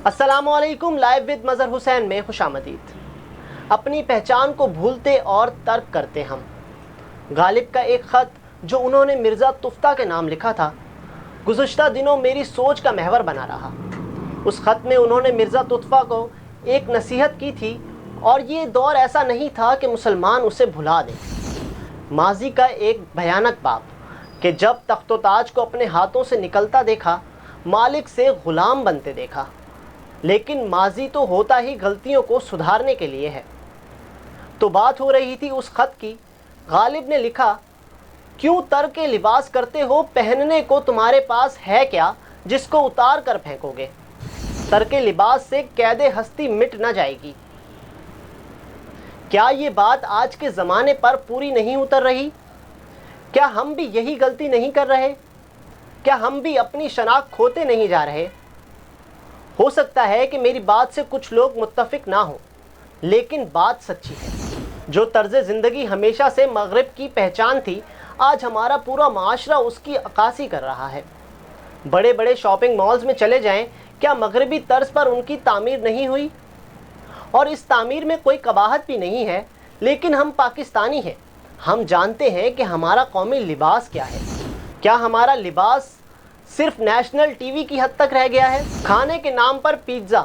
السلام علیکم، live with مظہر حسین میں خوش آمدید۔ اپنی پہچان کو بھولتے اور ترک کرتے ہم۔ غالب کا ایک خط جو انہوں نے مرزا تفتہ کے نام لکھا تھا، گزشتہ دنوں میری سوچ کا محور بنا رہا۔ اس خط میں انہوں نے مرزا تفتہ کو ایک نصیحت کی تھی، اور یہ دور ایسا نہیں تھا کہ مسلمان اسے بھلا دیں۔ ماضی کا ایک بھیانک باب کہ جب تخت و تاج کو اپنے ہاتھوں سے نکلتا دیکھا، مالک سے غلام بنتے دیکھا۔ لیکن ماضی تو ہوتا ہی غلطیوں کو سدھارنے کے لیے ہے۔ تو بات ہو رہی تھی اس خط کی۔ غالب نے لکھا، کیوں ترک لباس کرتے ہو؟ پہننے کو تمہارے پاس ہے کیا جس کو اتار کر پھینکو گے؟ ترک لباس سے قید ہستی مٹ نہ جائے گی۔ کیا یہ بات آج کے زمانے پر پوری نہیں اتر رہی؟ کیا ہم بھی یہی غلطی نہیں کر رہے؟ کیا ہم بھی اپنی شناخت کھوتے نہیں جا رہے؟ ہو سکتا ہے کہ میری بات سے کچھ لوگ متفق نہ ہوں، لیکن بات سچی ہے۔ جو طرز زندگی ہمیشہ سے مغرب کی پہچان تھی، آج ہمارا پورا معاشرہ اس کی عکاسی کر رہا ہے۔ بڑے بڑے شاپنگ مالز میں چلے جائیں، کیا مغربی طرز پر ان کی تعمیر نہیں ہوئی؟ اور اس تعمیر میں کوئی قباحت بھی نہیں ہے، لیکن ہم پاکستانی ہیں۔ ہم جانتے ہیں کہ ہمارا قومی لباس کیا ہے۔ کیا ہمارا لباس صرف نیشنل ٹی وی کی حد تک رہ گیا ہے؟ کھانے کے نام پر پیزا،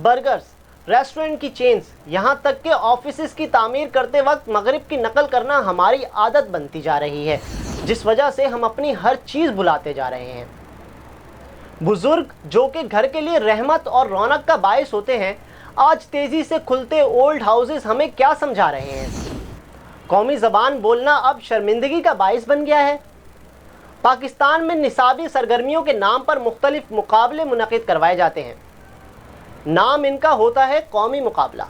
برگرز، ریسٹورنٹ کی چینز، یہاں تک کہ آفیسز کی تعمیر کرتے وقت مغرب کی نقل کرنا ہماری عادت بنتی جا رہی ہے، جس وجہ سے ہم اپنی ہر چیز بھلاتے جا رہے ہیں۔ بزرگ جو کہ گھر کے لیے رحمت اور رونق کا باعث ہوتے ہیں، آج تیزی سے کھلتے اولڈ ہاؤسز ہمیں کیا سمجھا رہے ہیں؟ قومی زبان بولنا اب شرمندگی کا باعث بن گیا ہے۔ پاکستان میں نصابی سرگرمیوں کے نام پر مختلف مقابلے منعقد کروائے جاتے ہیں۔ نام ان کا ہوتا ہے قومی مقابلہ،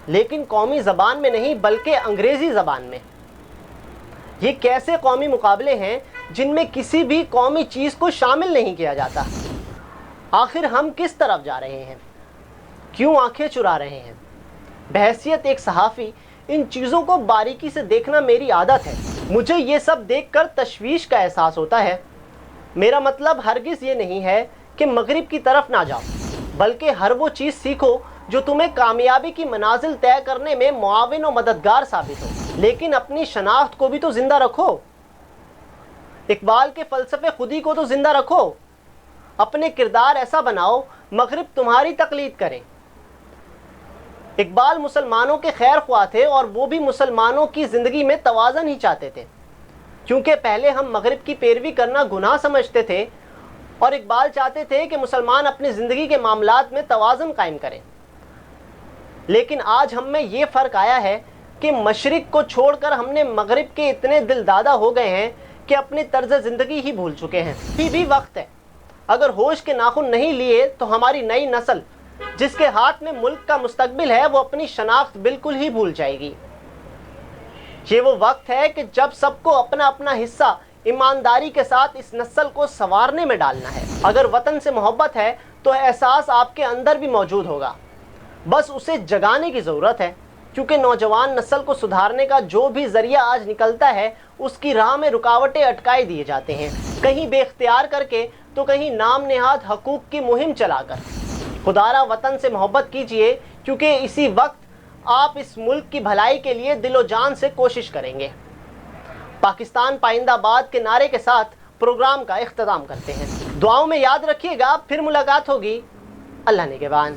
لیکن قومی زبان میں نہیں بلکہ انگریزی زبان میں۔ یہ کیسے قومی مقابلے ہیں جن میں کسی بھی قومی چیز کو شامل نہیں کیا جاتا؟ آخر ہم کس طرف جا رہے ہیں؟ کیوں آنکھیں چرا رہے ہیں؟ بحیثیت ایک صحافی ان چیزوں کو باریکی سے دیکھنا میری عادت ہے۔ مجھے یہ سب دیکھ کر تشویش کا احساس ہوتا ہے۔ میرا مطلب ہرگز یہ نہیں ہے کہ مغرب کی طرف نہ جاؤ، بلکہ ہر وہ چیز سیکھو جو تمہیں کامیابی کی منازل طے کرنے میں معاون و مددگار ثابت ہو، لیکن اپنی شناخت کو بھی تو زندہ رکھو۔ اقبال کے فلسفے خودی کو تو زندہ رکھو۔ اپنے کردار ایسا بناؤ مغرب تمہاری تقلید کرے۔ اقبال مسلمانوں کے خیر خواہ تھے، اور وہ بھی مسلمانوں کی زندگی میں توازن ہی چاہتے تھے، کیونکہ پہلے ہم مغرب کی پیروی کرنا گناہ سمجھتے تھے، اور اقبال چاہتے تھے کہ مسلمان اپنی زندگی کے معاملات میں توازن قائم کریں۔ لیکن آج ہم میں یہ فرق آیا ہے کہ مشرق کو چھوڑ کر ہم نے مغرب کے اتنے دل دادا ہو گئے ہیں کہ اپنی طرز زندگی ہی بھول چکے ہیں۔ بھی وقت ہے، اگر ہوش کے ناخن نہیں لیے تو ہماری نئی نسل جس کے ہاتھ میں ملک کا مستقبل ہے، وہ اپنی شناخت بالکل ہی بھول جائے گی۔ یہ وہ وقت ہے کہ جب سب کو اپنا اپنا حصہ ایمانداری کے ساتھ اس نسل کو سنوارنے میں ڈالنا ہے۔ اگر وطن سے محبت ہے تو احساس آپ کے اندر بھی موجود ہوگا، بس اسے جگانے کی ضرورت ہے، کیونکہ نوجوان نسل کو سدھارنے کا جو بھی ذریعہ آج نکلتا ہے، اس کی راہ میں رکاوٹیں اٹکائے دیے جاتے ہیں، کہیں بے اختیار کر کے تو کہیں نام نہاد حقوق کی مہم چلا کر۔ خدارا وطن سے محبت کیجئے، کیونکہ اسی وقت آپ اس ملک کی بھلائی کے لیے دل و جان سے کوشش کریں گے۔ پاکستان پائندہ باد کے نعرے کے ساتھ پروگرام کا اختتام کرتے ہیں۔ دعاؤں میں یاد رکھیے گا، پھر ملاقات ہوگی۔ اللہ نگہبان۔